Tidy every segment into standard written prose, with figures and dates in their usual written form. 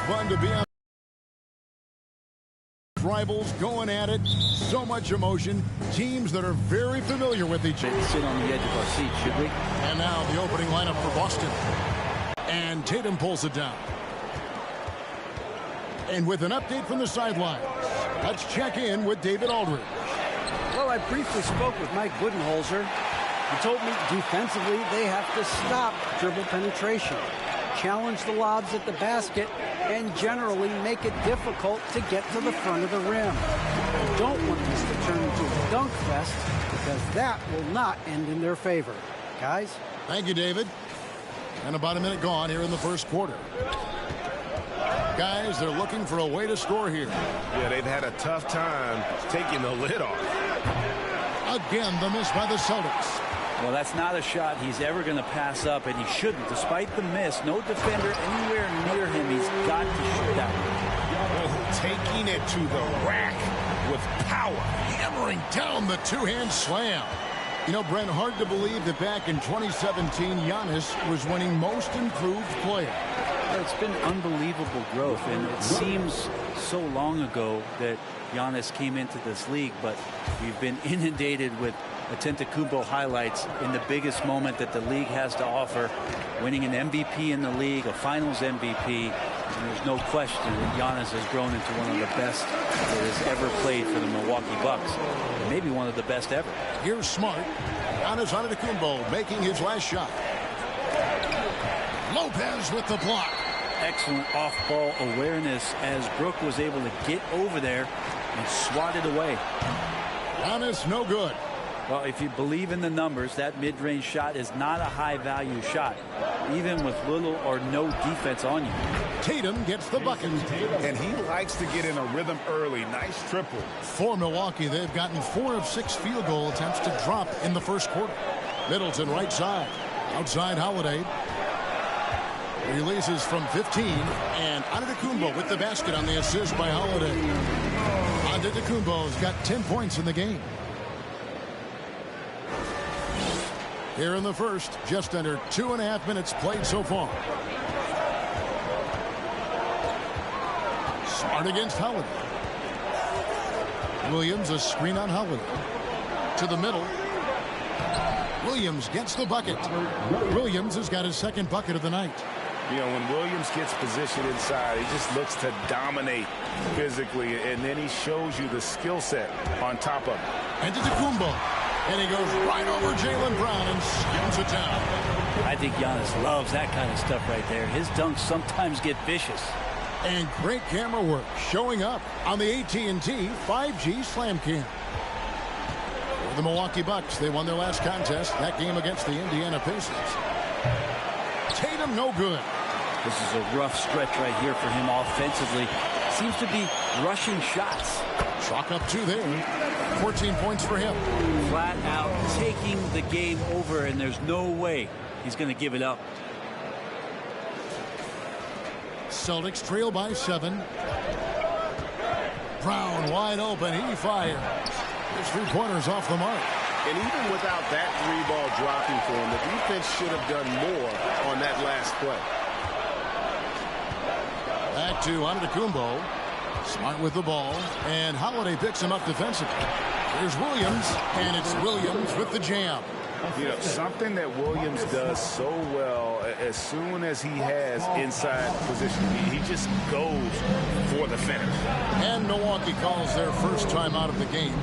fun to be on. Rivals going at it, so much emotion, teams that are very familiar with each other. Sit on the edge of our seat, should we? And now the opening lineup for Boston. And Tatum pulls it down. And with an update from the sidelines, let's check in with David Aldridge. Well, I briefly spoke with Mike Budenholzer. He told me defensively they have to stop dribble penetration, challenge the lobs at the basket, and generally make it difficult to get to the front of the rim. You don't want this to turn into a dunk fest, because that will not end in their favor. Guys? Thank you, David. And about a minute gone here in the first quarter. Guys, they're looking for a way to score here. Yeah, they've had a tough time taking the lid off. Again, the miss by the Celtics. Well, that's not a shot he's ever going to pass up, and he shouldn't. Despite the miss, no defender anywhere near him. He's got to shoot that one. Oh, taking it to the rack with power. Hammering down the two-hand slam. You know, Brent, hard to believe that back in 2017, Giannis was winning most improved player. Well, it's been unbelievable growth, and it seems so long ago that Giannis came into this league, but we've been inundated with Antetokounmpo highlights in the biggest moment that the league has to offer, winning an MVP in the league, a finals MVP, and there's no question that Giannis has grown into one of the best that has ever played for the Milwaukee Bucks, and maybe one of the best ever. Here's Smart. Giannis Antetokounmpo making his last shot. Lopez with the block. Excellent off-ball awareness as Brook was able to get over there and swat it away. Giannis no good. Well, if you believe in the numbers, that mid-range shot is not a high-value shot, even with little or no defense on you. Tatum gets the bucket. And he likes to get in a rhythm early. Nice triple. For Milwaukee, they've gotten 4 of 6 field goal attempts to drop in the first quarter. Middleton right side. Outside Holiday. Releases from 15. And Antetokounmpo with the basket on the assist by Holiday. Antetokounmpo's got 10 points in the game. Here in the first, just under 2.5 minutes played so far. Smart against Holiday. Williams, a screen on Holiday. To the middle. Williams gets the bucket. Williams has got his second bucket of the night. You know, when Williams gets positioned inside, he just looks to dominate physically, and then he shows you the skill set on top of it. Antetokounmpo. And he goes right over Jaylen Brown and slams it down. I think Giannis loves that kind of stuff right there. His dunks sometimes get vicious. And great camera work showing up on the AT&T 5G Slam Cam. For the Milwaukee Bucks, they won their last contest, that game against the Indiana Pacers. Tatum no good. This is a rough stretch right here for him offensively. Seems to be rushing shots. Chalk up 2 there. 14 points for him. Flat out taking the game over, and there's no way he's going to give it up. Celtics trail by 7. Brown wide open. He fires. His 3-pointers off the mark. And even without that 3-ball dropping for him, the defense should have done more on that last play. Back to Antetokounmpo. Smart with the ball, and Holiday picks him up defensively. Here's Williams, and it's Williams with the jam. You know, something that Williams does so well, as soon as he has inside position, he just goes for the finish. And Milwaukee calls their first time out of the game.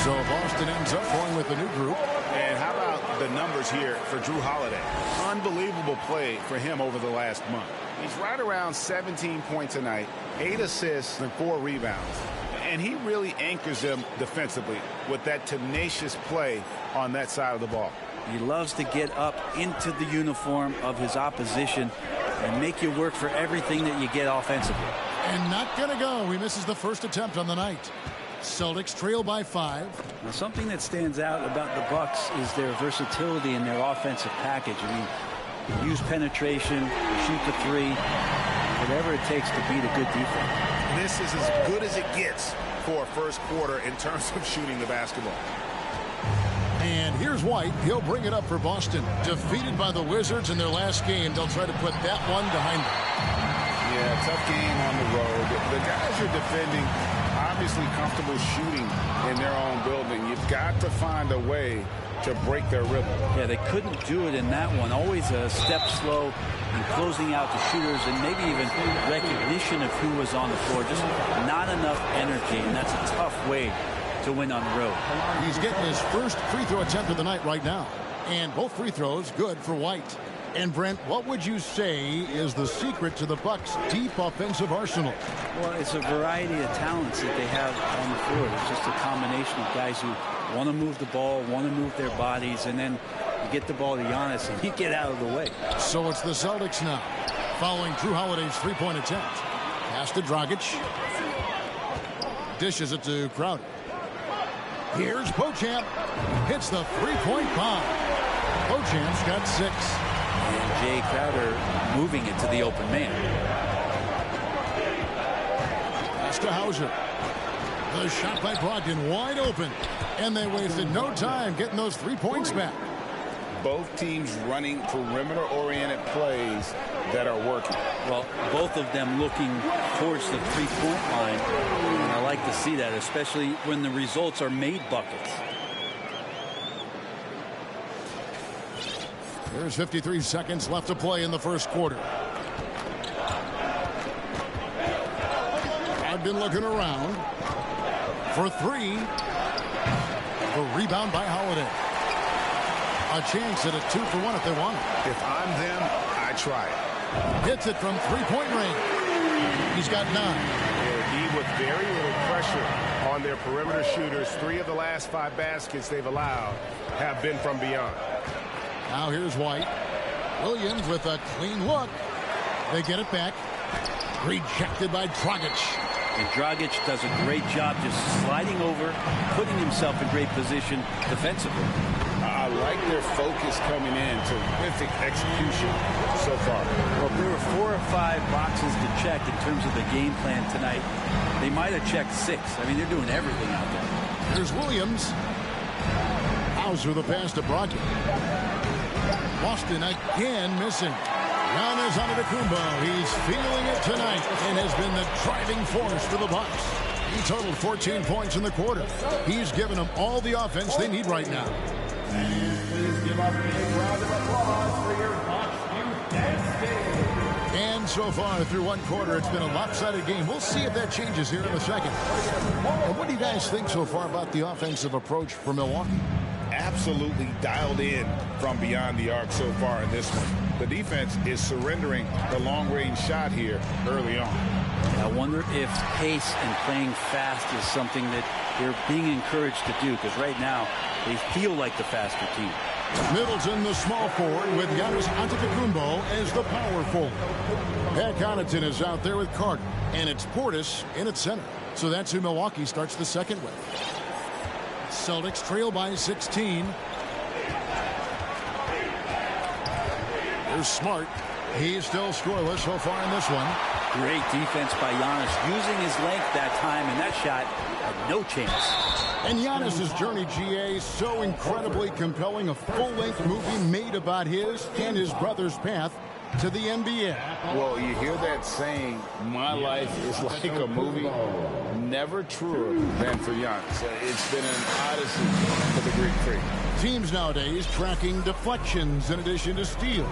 So Boston ends up going with the new group. And how about the numbers here for Jrue Holiday? Unbelievable play for him over the last month. He's right around 17 points a night, 8 assists and 4 rebounds. And he really anchors them defensively with that tenacious play on that side of the ball. He loves to get up into the uniform of his opposition and make you work for everything that you get offensively. And not going to go. He misses the first attempt on the night. Celtics trail by 5. Now, something that stands out about the Bucks is their versatility in their offensive package. I mean, they use penetration, shoot the 3, whatever it takes to beat a good defense. This is as good as it gets for a first quarter in terms of shooting the basketball. And here's White. He'll bring it up for Boston. Defeated by the Wizards in their last game, they'll try to put that one behind them. Yeah, tough game on the road. The guys you're defending, obviously comfortable shooting in their own building. You've got to find a way to break their rhythm. Yeah, they couldn't do it in that one. Always a step slow in closing out the shooters and maybe even recognition of who was on the floor. Just not enough energy, and that's a tough way to win on the road. He's getting his first free throw attempt of the night right now. And both free throws good for White. And Brent, what would you say is the secret to the Bucks' deep offensive arsenal? Well, it's a variety of talents that they have on the floor. It's just a combination of guys who want to move the ball, want to move their bodies, and then you get the ball to Giannis and you get out of the way. So it's the Celtics now, following Drew Holiday's three-point attempt. Pass to Dragic. Dishes it to Crowder. Here's Beauchamp. Hits the three-point bomb. Beauchamp's got 6. And Jay Crowder moving it to the open man. Pass to Hauser. The shot by Brogdon wide open. And they wasted no time getting those 3 points back. Both teams running perimeter-oriented plays that are working. Well, both of them looking towards the three-point line. And I like to see that, especially when the results are made buckets. There's 53 seconds left to play in the first quarter. I've been looking around for 3. The rebound by Holiday. A chance at a 2-for-1 if they want it. If I'm them, I try it. Hits it from three-point range. He's got 9. He with very little pressure on their perimeter shooters. 3 of the last 5 baskets they've allowed have been from beyond. Now here's White. Williams with a clean look. They get it back. Rejected by Dragic. And Dragic does a great job just sliding over, putting himself in great position defensively. I like their focus coming in. Terrific execution so far. Well, if there were 4 or 5 boxes to check in terms of the game plan tonight, they might have checked 6. I mean, they're doing everything out there. Here's Williams. Hauser the pass to Brogdon. Boston again missing. Giannis Antetokounmpo. He's feeling it tonight and has been the driving force for the Bucks. He totaled 14 points in the quarter. He's given them all the offense they need right now. Please give up a round of applause for your Bucks Youth Dance Day. And so far through one quarter, it's been a lopsided game. We'll see if that changes here in a second. And what do you guys think so far about the offensive approach for Milwaukee? Absolutely dialed in from beyond the arc so far in this one. The defense is surrendering the long-range shot here early on. I wonder if pace and playing fast is something that they're being encouraged to do, because right now they feel like the faster team. Middleton, the small forward, with Giannis Antetokounmpo as the power forward. Pat Connaughton is out there with Carter, and it's Portis in at center. So that's who Milwaukee starts the second with. Celtics trail by 16. There's Smart. He's still scoreless so far in this one. Great defense by Giannis, using his length that time, and that shot had no chance. And Giannis's journey, GA, so incredibly compelling. A full-length movie made about his and his brother's path to the NBA. Well, you hear that saying, my life is like a movie. Never truer than for Giannis. It's been an odyssey for the Greek Freak. Teams nowadays tracking deflections in addition to steals.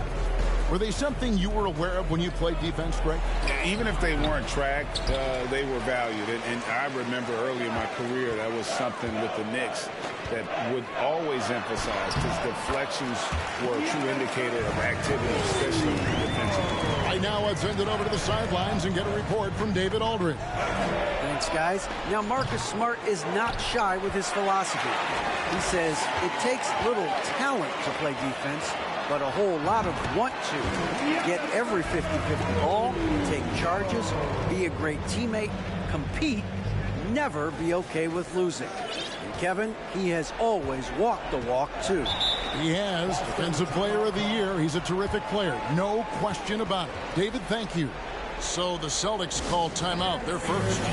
Were they something you were aware of when you played defense, Greg? Even if they weren't tracked, they were valued. And I remember early in my career, that was something with the Knicks that would always emphasize, because deflections were a true indicator of activity, especially defensively. Right now, let's send it over to the sidelines and get a report from David Aldridge. Thanks, guys. Now, Marcus Smart is not shy with his philosophy. He says it takes little talent to play defense, but a whole lot of want to. Get every 50-50 ball, take charges, be a great teammate, compete, never be okay with losing. And Kevin, he has always walked the walk, too. He has. Defensive Player of the Year. He's a terrific player. No question about it. David, thank you. So the Celtics call timeout. They're first. 1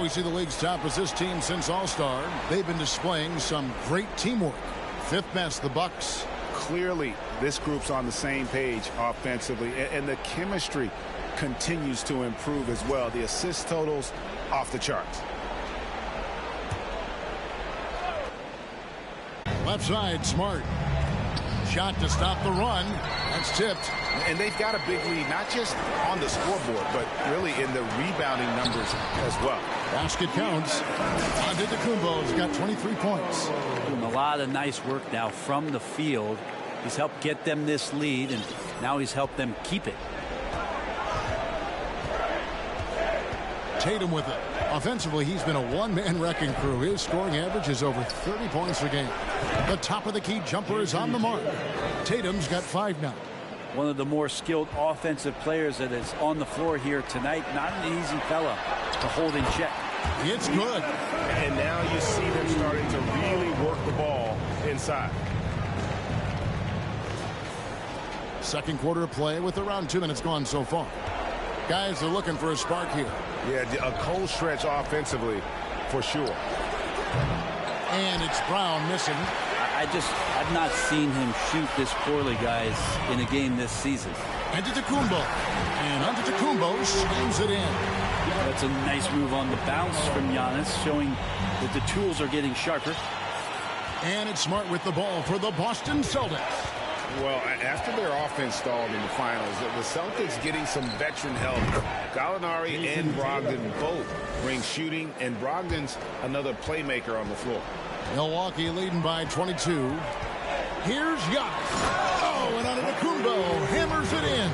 we see the league's top assist team since All-Star. They've been displaying some great teamwork. Fifth best, the Bucks. Clearly, this group's on the same page offensively, and the chemistry continues to improve as well. The assist totals off the charts. Left side, Smart. Shot to stop the run. That's tipped. And they've got a big lead, not just on the scoreboard, but really in the rebounding numbers as well. Basket counts. Antetokounmpo's got 23 points. Doing a lot of nice work now from the field. He's helped get them this lead, and now he's helped them keep it. Tatum with it. Offensively, he's been a one-man wrecking crew. His scoring average is over 30 points a game. The top of the key jumper is on the mark. Tatum's got 5 now. One of the more skilled offensive players that is on the floor here tonight. Not an easy fella to hold in check. It's good. And now you see them starting to really work the ball inside. Second quarter of play with around 2 minutes gone so far. Guys are looking for a spark here. Yeah, a cold stretch offensively for sure. And it's Brown missing. I've not seen him shoot this poorly, guys, in a game this season. Antetokounmpo. And Antetokounmpo slams it in. That's a nice move on the bounce from Giannis, showing that the tools are getting sharper. And it's Smart with the ball for the Boston Celtics. Well, after their offense stalled in the finals, the Celtics getting some veteran help. Gallinari and Brogdon both bring shooting, and Brogdon's another playmaker on the floor. Milwaukee leading by 22. Here's Giannis. Oh, and Antetokounmpo hammers it in.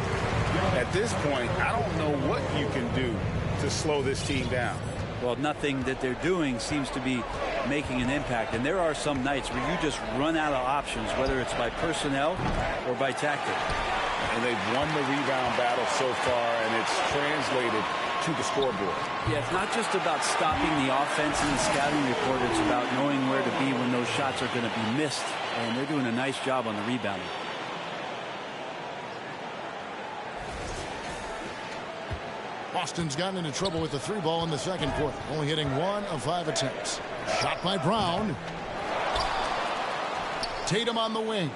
At this point, I don't know what you can do to slow this team down. Well, nothing that they're doing seems to be making an impact. And there are some nights where you just run out of options, whether it's by personnel or by tactic. And they've won the rebound battle so far, and it's translated to the scoreboard. Yeah, it's not just about stopping the offense in the scouting report. It's about knowing where to be when those shots are going to be missed. And they're doing a nice job on the rebounding. Boston's gotten into trouble with the 3 ball in the second quarter, only hitting 1 of 5 attempts. Shot by Brown. Tatum on the wing.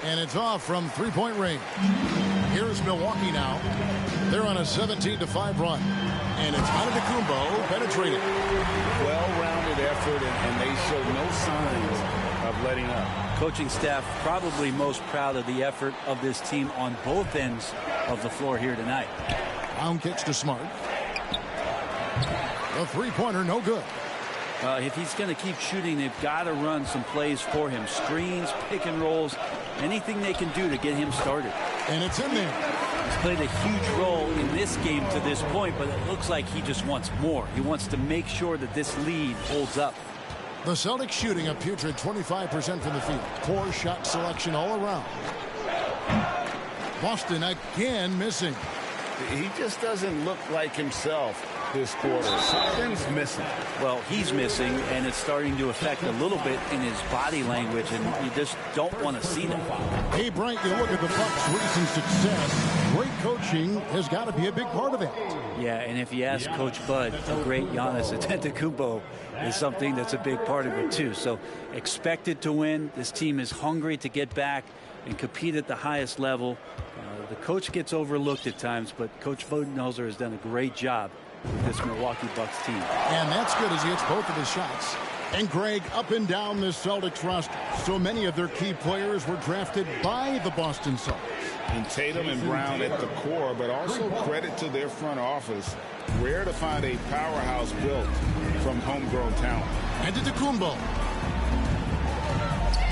And it's off from 3-point range. Here's Milwaukee now. They're on a 17-5 run. And it's Antetokounmpo penetrating. Well-rounded effort, and they show no signs of letting up. Coaching staff probably most proud of the effort of this team on both ends of the floor here tonight. Brown kicks to Smart. The 3-pointer, no good. If he's going to keep shooting, they've got to run some plays for him. Screens, pick and rolls, anything they can do to get him started. And it's in there. He's played a huge role in this game to this point, but it looks like he just wants more. He wants to make sure that this lead holds up. The Celtics shooting a putrid 25% from the field. Poor shot selection all around. Boston again missing. He just doesn't look like himself this quarter. Something's missing. Well, he's missing, and it's starting to affect a little bit in his body language, and you just don't want to see that. Hey, Bright, you look at the Bucks' recent success. Great coaching has got to be a big part of it. Yeah, and if you ask Coach Bud, a great Giannis Antetokounmpo is something that's a big part of it, too. So expected to win. This team is hungry to get back and compete at the highest level. The coach gets overlooked at times, but Coach Budenholzer has done a great job with this Milwaukee Bucks team. And that's good as he hits both of his shots. And Greg, up and down this Celtics roster, so many of their key players were drafted by the Boston Celtics. And Tatum and Brown at the core, but also credit to their front office. Rare to find a powerhouse built from homegrown talent. Antetokounmpo.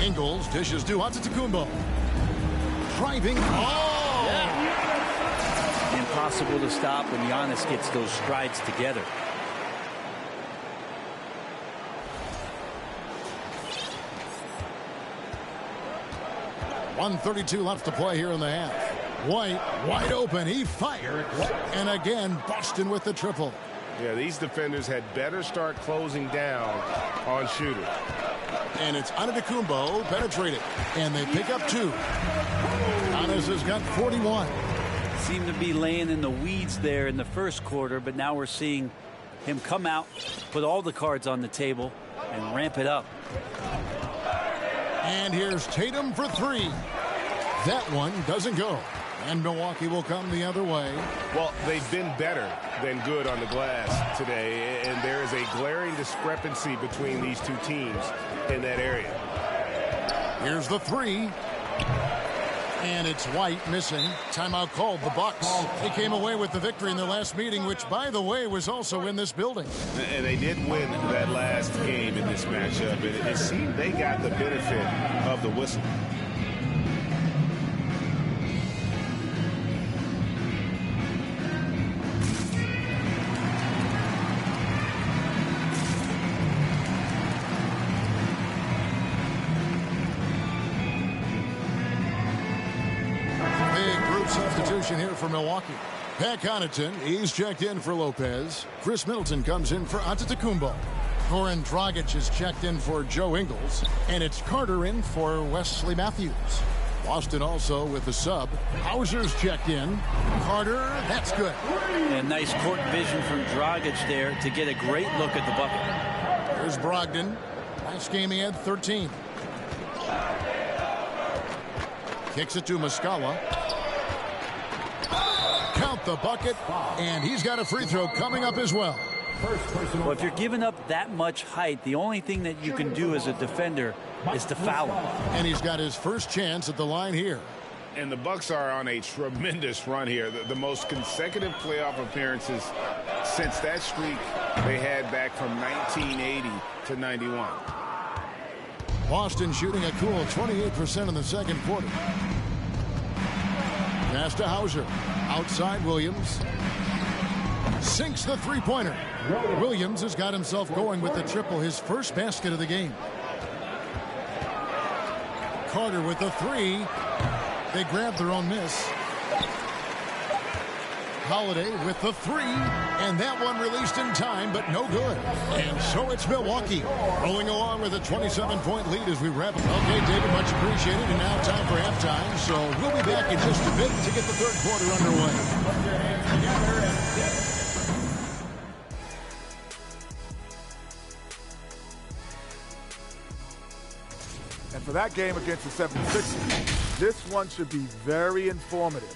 Ingles dishes to Antetokounmpo. Driving. Oh! Yeah. Impossible to stop when Giannis gets those strides together. .132 left to play here in the half. White wide open. He fired. And again, Boston with the triple. Yeah, these defenders had better start closing down on shooters. And it's Antetokounmpo penetrating. And they pick up 2. Giannis has got 41. Seemed to be laying in the weeds there in the first quarter, but now we're seeing him come out, put all the cards on the table, and ramp it up. And here's Tatum for three. That one doesn't go. And Milwaukee will come the other way. Well, they've been better than good on the glass today, and there is a glaring discrepancy between these two teams in that area. Here's the three. And it's White missing. Timeout called. The Bucks. They came away with the victory in their last meeting, which, by the way, was also in this building. And they did win that last game in this matchup. And it seemed they got the benefit of the whistle. Substitution here for Milwaukee. Pat Connaughton, he's checked in for Lopez. Chris Middleton comes in for Antetokounmpo. Goran Dragic is checked in for Joe Ingles. And it's Carter in for Wesley Matthews. Boston also with the sub. Hauser's checked in. Carter, that's good. And nice court vision from Dragic there to get a great look at the bucket. There's Brogdon. Last game he had 13. Kicks it to Muscala. Count the bucket, and he's got a free throw coming up as well. Well, if you're giving up that much height, the only thing that you can do as a defender is to foul him. And he's got his first chance at the line here. And the Bucks are on a tremendous run here. The most consecutive playoff appearances since that streak they had back from 1980 to 91. Boston shooting a cool 28% in the second quarter. Pass to Hauser. Outside Williams. Sinks the three-pointer. Williams has got himself going with the triple, his first basket of the game. Carter with the three. They grab their own miss. Holiday with the three, and that one released in time, but no good. And so it's Milwaukee rolling along with a 27-point lead as we wrap up. Okay, David, much appreciated. And now time for halftime, so we'll be back in just a bit to get the third quarter underway. Put your hands together and dip. And for that game against the 76ers, this one should be very informative.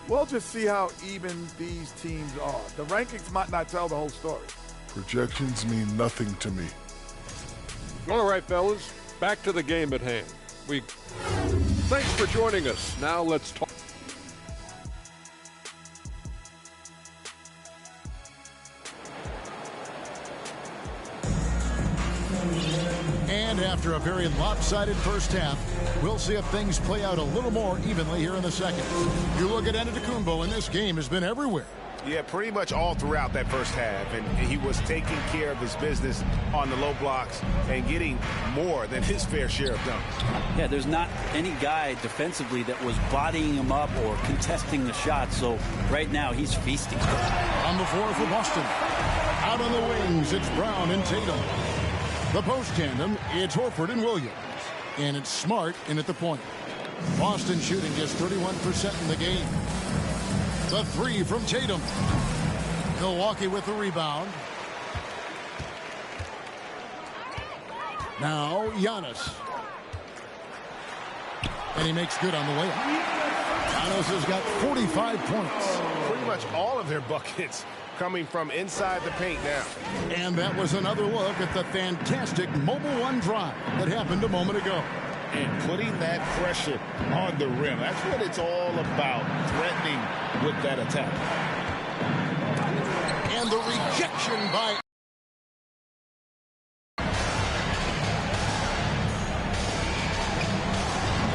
We'll just see how even these teams are. The rankings might not tell the whole story. Projections mean nothing to me. All right, fellas, back to the game at hand. Thanks for joining us. Now let's talk. And after a very lopsided first half, we'll see if things play out a little more evenly here in the second. You look at Antetokounmpo, and this game has been everywhere. Yeah, pretty much all throughout that first half. And he was taking care of his business on the low blocks and getting more than his fair share of dunks. Yeah, there's not any guy defensively that was bodying him up or contesting the shot. So right now he's feasting. On the floor for Boston. Out on the wings, it's Brown and Tatum. The post tandem, it's Horford and Williams. And it's Smart in at the point. Boston shooting just 31% in the game. The three from Tatum. Milwaukee with the rebound. Now Giannis. And he makes good on the layup. Giannis has got 45 points. Pretty much all of their buckets coming from inside the paint now. And that was another look at the fantastic Mobile One drive that happened a moment ago. And putting that pressure on the rim. That's what it's all about, threatening with that attack. And the rejection by...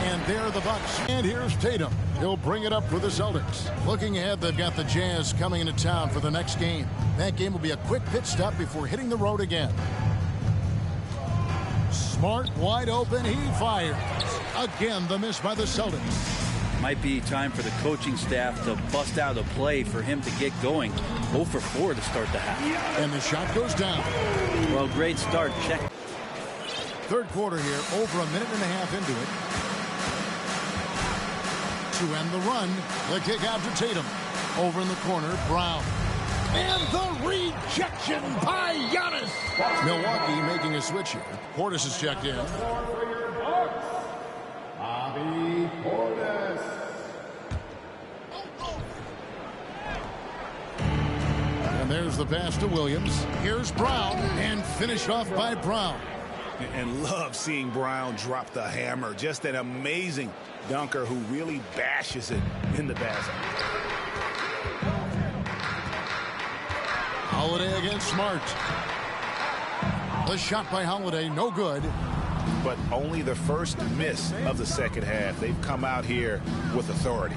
And there are the Bucks. And here's Tatum. He'll bring it up for the Celtics. Looking ahead, they've got the Jazz coming into town for the next game. That game will be a quick pit stop before hitting the road again. Smart, wide open, he fires. Again, the miss by the Celtics. Might be time for the coaching staff to bust out a play for him to get going. 0 for 4 to start the half. And the shot goes down. Well, great start. Check. Third quarter here, over a minute and a half into it. to end the run. The kick out to Tatum. Over in the corner, Brown. And the rejection by Giannis. Milwaukee making a switch here. Portis is checked in. Bobby Portis. And there's the pass to Williams. Here's Brown, and finished off by Brown. And love seeing Brown drop the hammer. Just an amazing dunker who really bashes it in the basket. Holiday against Smart. The shot by Holiday, no good. But only the first miss of the second half. They've come out here with authority.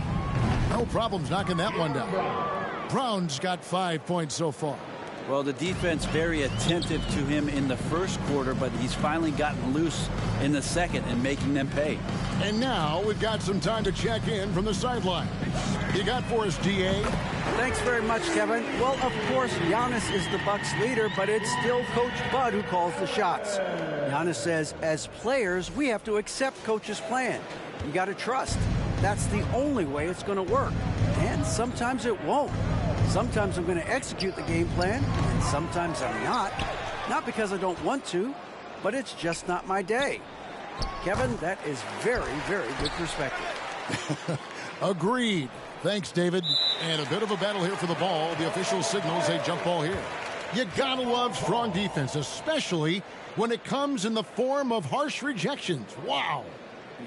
No problems knocking that one down. Brown's got 5 points so far. Well, the defense very attentive to him in the first quarter, but he's finally gotten loose in the second and making them pay. And now we've got some time to check in from the sideline. You got for us, DA? Thanks very much, Kevin. Well, of course, Giannis is the Bucks leader, but it's still Coach Bud who calls the shots. Giannis says, as players, we have to accept Coach's plan. You got to trust. That's the only way it's going to work. And sometimes it won't. Sometimes I'm going to execute the game plan, and sometimes I'm not. Not because I don't want to, but it's just not my day. Kevin, that is very, very good perspective. Agreed. Thanks, David. And a bit of a battle here for the ball. The official signals a jump ball here. You gotta love strong defense, especially when it comes in the form of harsh rejections. Wow.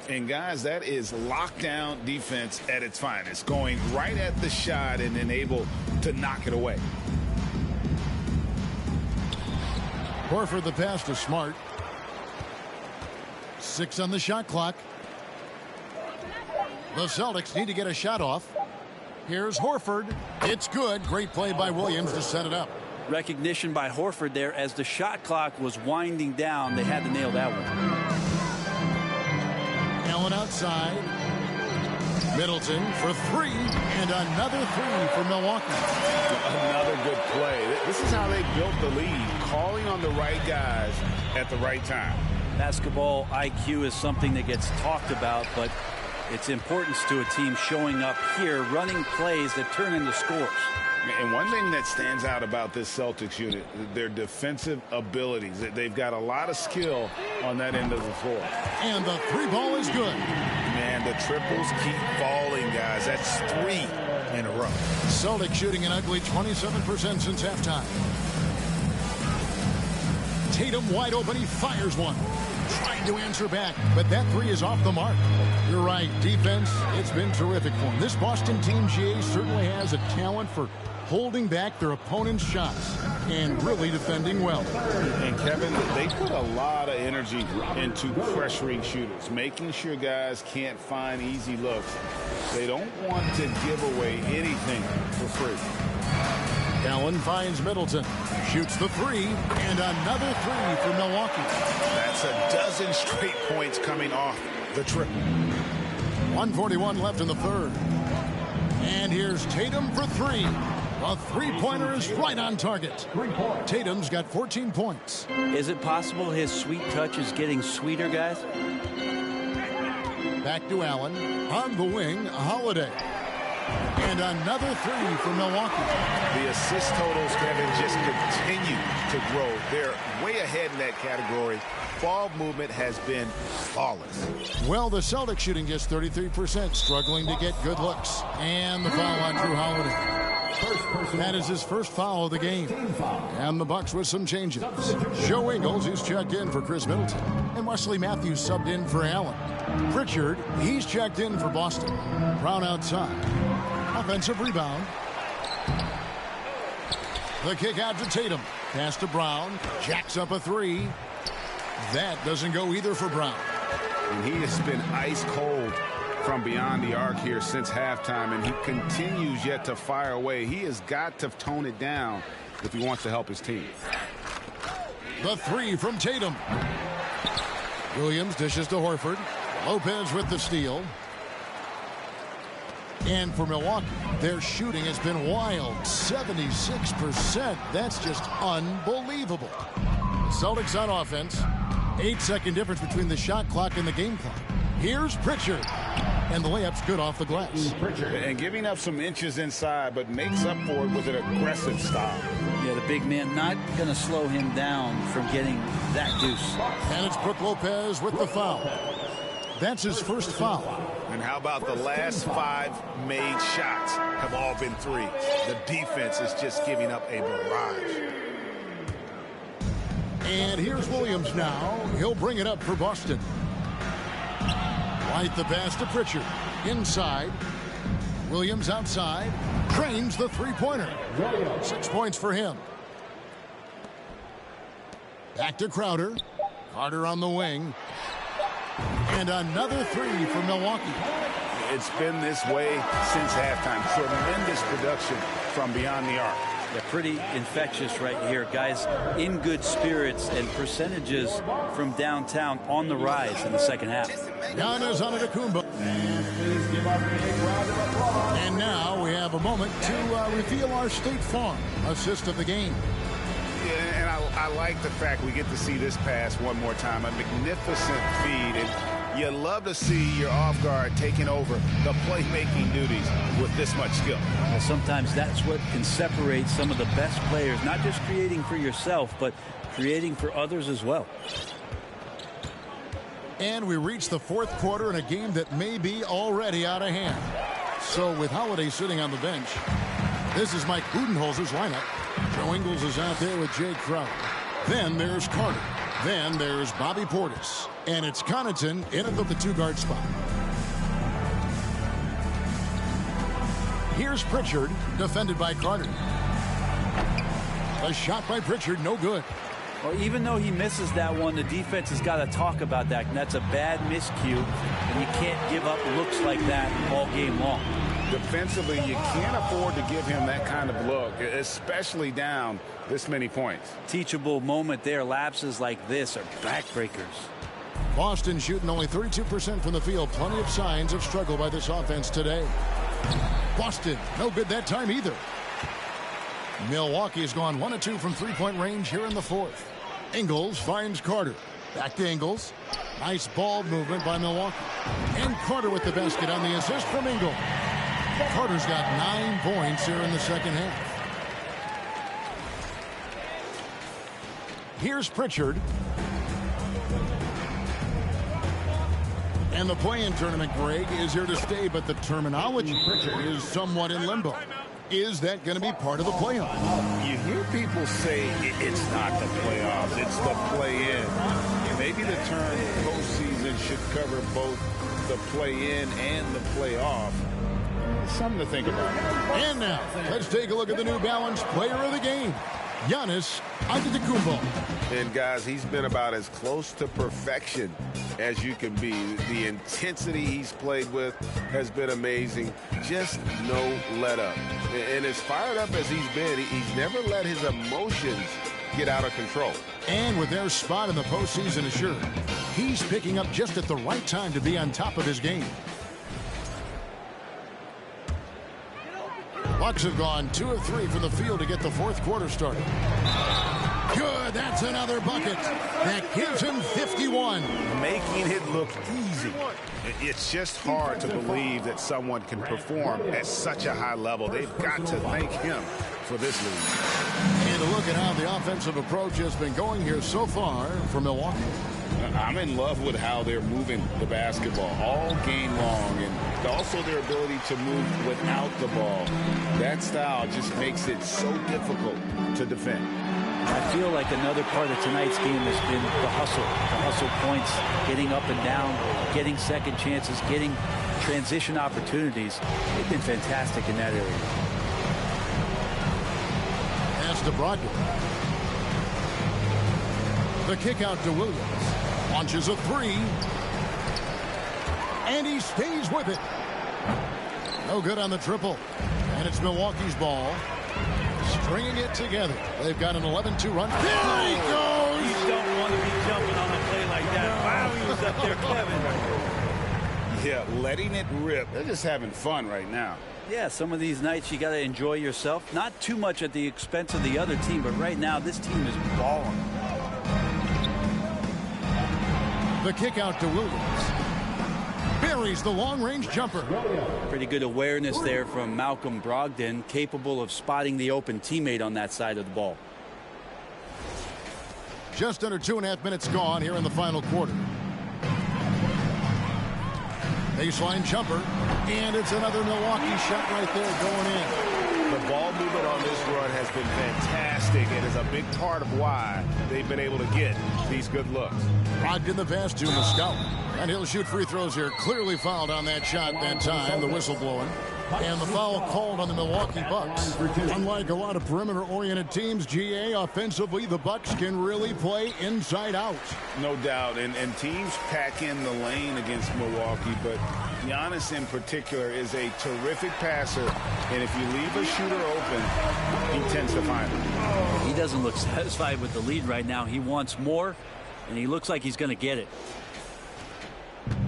And guys, that is lockdown defense at its finest, going right at the shot and then able to knock it away. Horford the pass to Smart. 6 on the shot clock. The Celtics need to get a shot off. Here's Horford. It's good. Great play by Williams to set it up. Recognition by Horford there as the shot clock was winding down. They had to nail that one. Allen outside. Middleton for 3, and another 3 for Milwaukee. Another good play. This is how they built the lead, calling on the right guys at the right time. Basketball IQ is something that gets talked about, but its importance to a team showing up here, running plays that turn into scores. And one thing that stands out about this Celtics unit, their defensive abilities. They've got a lot of skill on that end of the floor. And the 3 ball is good. Man, the triples keep falling, guys. That's 3 in a row. Celtics shooting an ugly 27% since halftime. Tatum wide open. He fires one. Trying to answer back, but that 3 is off the mark. You're right. Defense, it's been terrific for him. This Boston team, GA, certainly has a talent for holding back their opponent's shots and really defending well. And Kevin, they put a lot of energy into pressuring shooters, making sure guys can't find easy looks. They don't want to give away anything for free. Allen finds Middleton, shoots the 3, and another 3 for Milwaukee. That's a dozen straight points coming off the triple. 1:41 left in the third. And here's Tatum for 3. A 3-pointer is right on target. Tatum's got 14 points. Is it possible his sweet touch is getting sweeter, guys? Back to Allen. On the wing, Holiday. And another 3 for Milwaukee. The assist totals, Kevin, just continue to grow. They're way ahead in that category. Ball movement has been flawless. Well, the Celtics shooting just 33%, struggling to get good looks. And the foul on Drew Holiday. That is his first foul of the game. And the Bucks with some changes. Joe Ingles, he's checked in for Chris Middleton. And Wesley Matthews subbed in for Allen. Pritchard, he's checked in for Boston. Brown outside. Offensive rebound. The kick out to Tatum. Pass to Brown. Jacks up a 3. That doesn't go either for Brown. And he has been ice cold from beyond the arc here since halftime, and he continues yet to fire away. He has got to tone it down if he wants to help his team. The 3 from Tatum. Williams dishes to Horford. Lopez with the steal. And for Milwaukee, their shooting has been wild. 76%. That's just unbelievable. Celtics on offense. 8-second difference between the shot clock and the game clock. Here's Pritchard. And the layup's good off the glass. And giving up some inches inside, but makes up for it with an aggressive stop. Yeah, the big man not going to slow him down from getting that deuce. And it's Brook Lopez with the foul. That's his first foul. And how about the last 5 made shots have all been threes? The defense is just giving up a barrage. And here's Williams now. He'll bring it up for Boston. Right the pass to Pritchard. Inside. Williams outside. Drains the three-pointer. 6 points for him. Back to Crowder. Carter on the wing. And another three for Milwaukee. It's been this way since halftime. Tremendous production from beyond the arc. They're pretty infectious right here. Guys in good spirits, and percentages from downtown on the rise in the second half. Giannis Antetokounmpo. And now we have a moment to reveal our State Farm assist of the game. Yeah, and I like the fact we get to see this pass one more time. A magnificent feed. And you love to see your off guard taking over the playmaking duties with this much skill. Well, sometimes that's what can separate some of the best players, not just creating for yourself, but creating for others as well. And we reach the fourth quarter in a game that may be already out of hand. So with Holiday sitting on the bench, this is Mike Budenholzer's lineup. Joe Ingles is out there with Jay Crowder. Then there's Carter. Then there's Bobby Portis. And it's Connaughton in at the 2-guard spot. Here's Pritchard, defended by Carter. A shot by Pritchard, no good. Well, even though he misses that one, the defense has got to talk about that. And that's a bad miscue, and you can't give up looks like that all game long. Defensively, you can't afford to give him that kind of look, especially down this many points. Teachable moment there. Lapses like this are backbreakers. Boston shooting only 32% from the field. Plenty of signs of struggle by this offense today. Boston, no good that time either. Milwaukee's gone 1 of 2 from three-point range here in the fourth. Ingles finds Carter. Back to Ingles. Nice ball movement by Milwaukee. And Carter with the basket on the assist from Ingles. Carter's got 9 points here in the second half. Here's Pritchard. And the play-in tournament, Greg, is here to stay, but the terminology is somewhat in limbo. Is that going to be part of the playoffs? You hear people say it's not the playoffs, it's the play-in. Maybe the term postseason should cover both the play-in and the playoff. Something to think about. And now, let's take a look at the New Balance player of the game, Giannis Antetokounmpo. And guys, he's been about as close to perfection as you can be. The intensity he's played with has been amazing. Just no let up. And as fired up as he's been, he's never let his emotions get out of control. And with their spot in the postseason assured, he's picking up just at the right time to be on top of his game. Bucks have gone 2 of 3 from the field to get the fourth quarter started. Good, that's another bucket. That gives him 51. Making it look easy. It's just hard to believe that someone can perform at such a high level. They've got to thank him for this lead. And a look at how the offensive approach has been going here so far for Milwaukee. I'm in love with how they're moving the basketball all game long, and also their ability to move without the ball. That style just makes it so difficult to defend. I feel like another part of tonight's game has been the hustle points, getting up and down, getting second chances, getting transition opportunities. They've been fantastic in that area. Pass to Brogdon. The kick out to Williams. Launches a three. And he stays with it. No good on the triple. And it's Milwaukee's ball. Stringing it together. They've got an 11-2 run. There he goes! You don't want to be jumping on a play like that. Wow, he was up there, Kevin. Yeah, letting it rip. They're just having fun right now. Yeah, some of these nights you got to enjoy yourself. Not too much at the expense of the other team, but right now this team is balling. The kick out to Williams. buries the long-range jumper. Pretty good awareness there from Malcolm Brogdon, capable of spotting the open teammate on that side of the ball. Just under 2.5 minutes gone here in the final quarter. Baseline jumper, and it's another Milwaukee shot right there going in. The ball movement on this run has been fantastic and is a big part of why they've been able to get these good looks. Brogdon the pass to Muscala, and he'll shoot free throws here. Clearly fouled on that shot that time, the whistle blowing. And the foul called on the Milwaukee Bucks. Unlike a lot of perimeter-oriented teams, GA, offensively, the Bucks can really play inside out. No doubt, and teams pack in the lane against Milwaukee, but Giannis in particular is a terrific passer, and if you leave a shooter open, he tends to find it. He doesn't look satisfied with the lead right now. He wants more, and he looks like he's going to get it.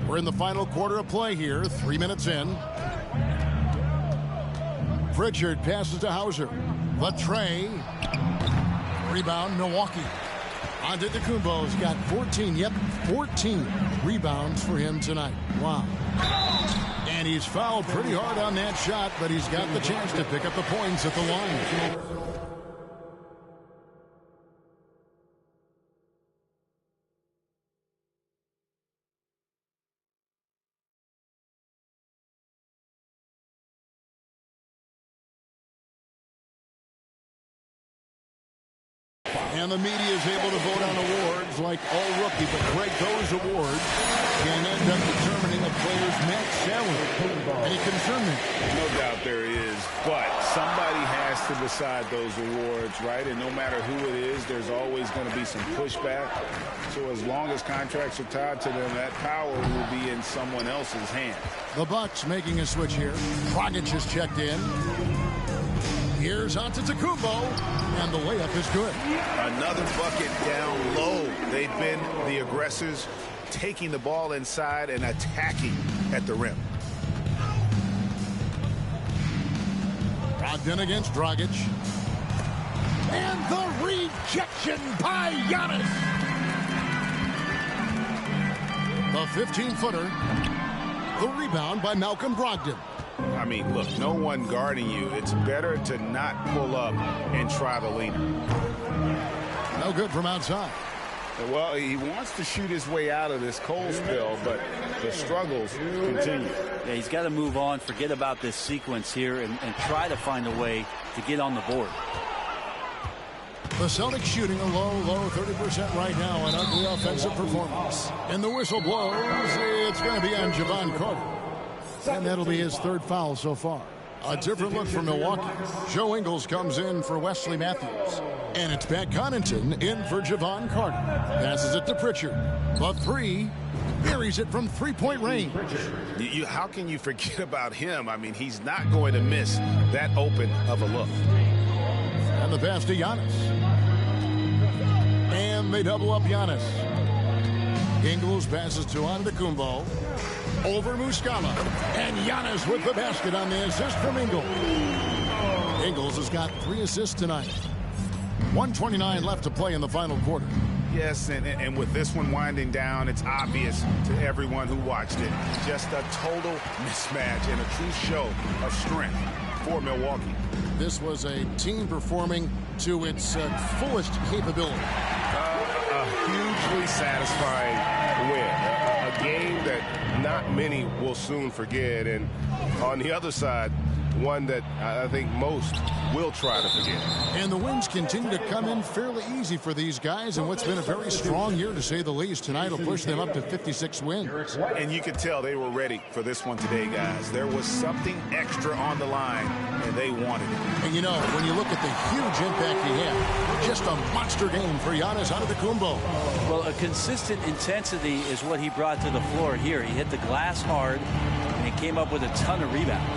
We're in the final quarter of play here, 3 minutes in. Pritchard passes to Hauser. Latre. Rebound, Milwaukee. Antetokounmpo's got 14. Yep, 14 rebounds for him tonight. Wow. And he's fouled pretty hard on that shot, but he's got the chance to pick up the points at the line. And the media is able to vote on awards like all rookie, but Greg, those awards can end up determining a player's max salary. Any concern there? No doubt there is, but somebody has to decide those awards, right? And no matter who it is, there's always going to be some pushback. So as long as contracts are tied to them, that power will be in someone else's hands. The Bucks making a switch here. Dragic has checked in. Here's Antetokounmpo, and the layup is good. Another bucket down low. They've been the aggressors, taking the ball inside and attacking at the rim. Brogdon against Dragic. And the rejection by Giannis. The 15-footer. The rebound by Malcolm Brogdon. I mean, look, no one guarding you. It's better to not pull up and try the leaner. No good from outside. Well, he wants to shoot his way out of this cold spell, but the struggles continue. Yeah, he's got to move on, forget about this sequence here, and try to find a way to get on the board. The Celtics shooting a low 30% right now, an ugly offensive performance. And the whistle blows. It's going to be on Javon Carter. And that'll be his third foul so far. A different look for Milwaukee. Joe Ingles comes in for Wesley Matthews. And it's Pat Connaughton in for Javon Carter. Passes it to Pritchard. The three. Buries it from three-point range. How can you forget about him? I mean, he's not going to miss that open of a look. And the pass to Giannis. And they double up Giannis. Ingles passes to Antetokounmpo. Over Muscala. And Giannis with the basket on the assist from Ingles. Ingles has got 3 assists tonight. 1:29 left to play in the final quarter. Yes, and with this one winding down, it's obvious to everyone who watched it. Just a total mismatch and a true show of strength for Milwaukee. This was a team performing to its fullest capability. A hugely satisfying win. A game that not many will soon forget. And on the other side, one that I think most will try to forget. And the wins continue to come in fairly easy for these guys in what's been a very strong year, to say the least. Tonight will push them up to 56 wins. And you could tell they were ready for this one today, guys. There was something extra on the line, and they wanted it. And, you know, when you look at the huge impact he had, just a monster game for Giannis Antetokounmpo. Well, a consistent intensity is what he brought to the floor here. He hit the glass hard, and he came up with a ton of rebounds.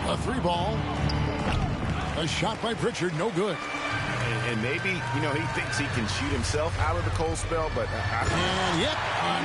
A 3-ball. A shot by Pritchard, no good. And maybe, you know, he thinks he can shoot himself out of the cold spell, but... and yet,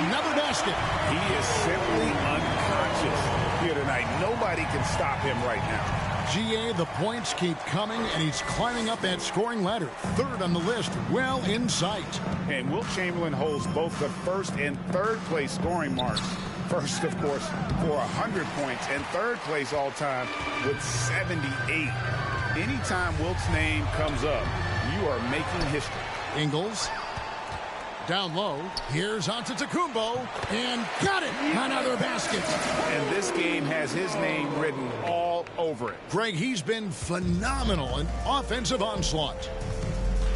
another basket. He is simply unconscious here tonight. Nobody can stop him right now. GA, the points keep coming, and he's climbing up that scoring ladder. Third on the list, well in sight. And Wilt Chamberlain holds both the first and third place scoring marks First, of course, for 100 points, and third place all-time with 78. Anytime Wilt's name comes up, you are making history. Ingles. Down low. Here's Antetokounmpo. And got it. Another basket. And this game has his name written all over it. Greg, he's been phenomenal in offensive onslaught.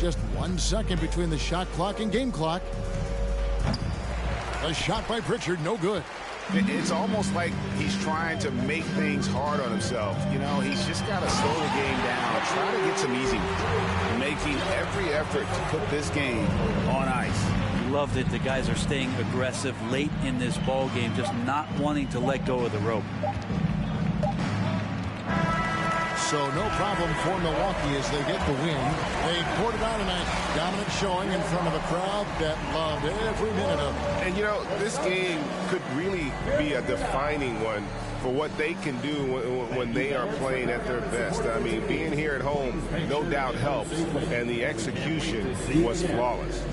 Just 1 second between the shot clock and game clock. A shot by Pritchard, no good. It's almost like he's trying to make things hard on himself. You know, he's just got to slow the game down, try to get some easy ones, making every effort to put this game on ice. Love that the guys are staying aggressive late in this ball game, just not wanting to let go of the rope. So no problem for Milwaukee as they get the win. They poured it out tonight. Dominant showing in front of a crowd that loved every minute of it. And, you know, this game could really be a defining one for what they can do when they are playing at their best. I mean, being here at home no doubt helps, and the execution was flawless.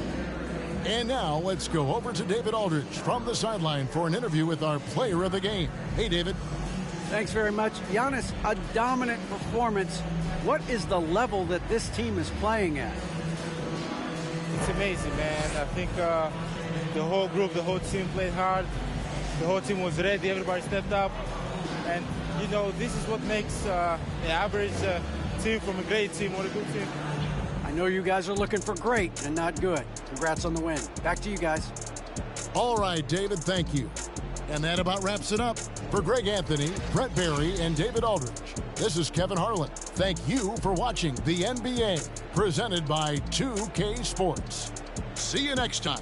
And now let's go over to David Aldridge from the sideline for an interview with our player of the game. Hey, David. Thanks very much. Giannis, a dominant performance. What is the level that this team is playing at? It's amazing, man. I think the whole group, the whole team played hard. The whole team was ready. Everybody stepped up. And, you know, this is what makes an average team from a great team or a good team. I know you guys are looking for great and not good. Congrats on the win. Back to you guys. All right, David, thank you. And that about wraps it up. For Greg Anthony, Brett Barry, and David Aldridge, this is Kevin Harlan. Thank you for watching the NBA, presented by 2K Sports. See you next time.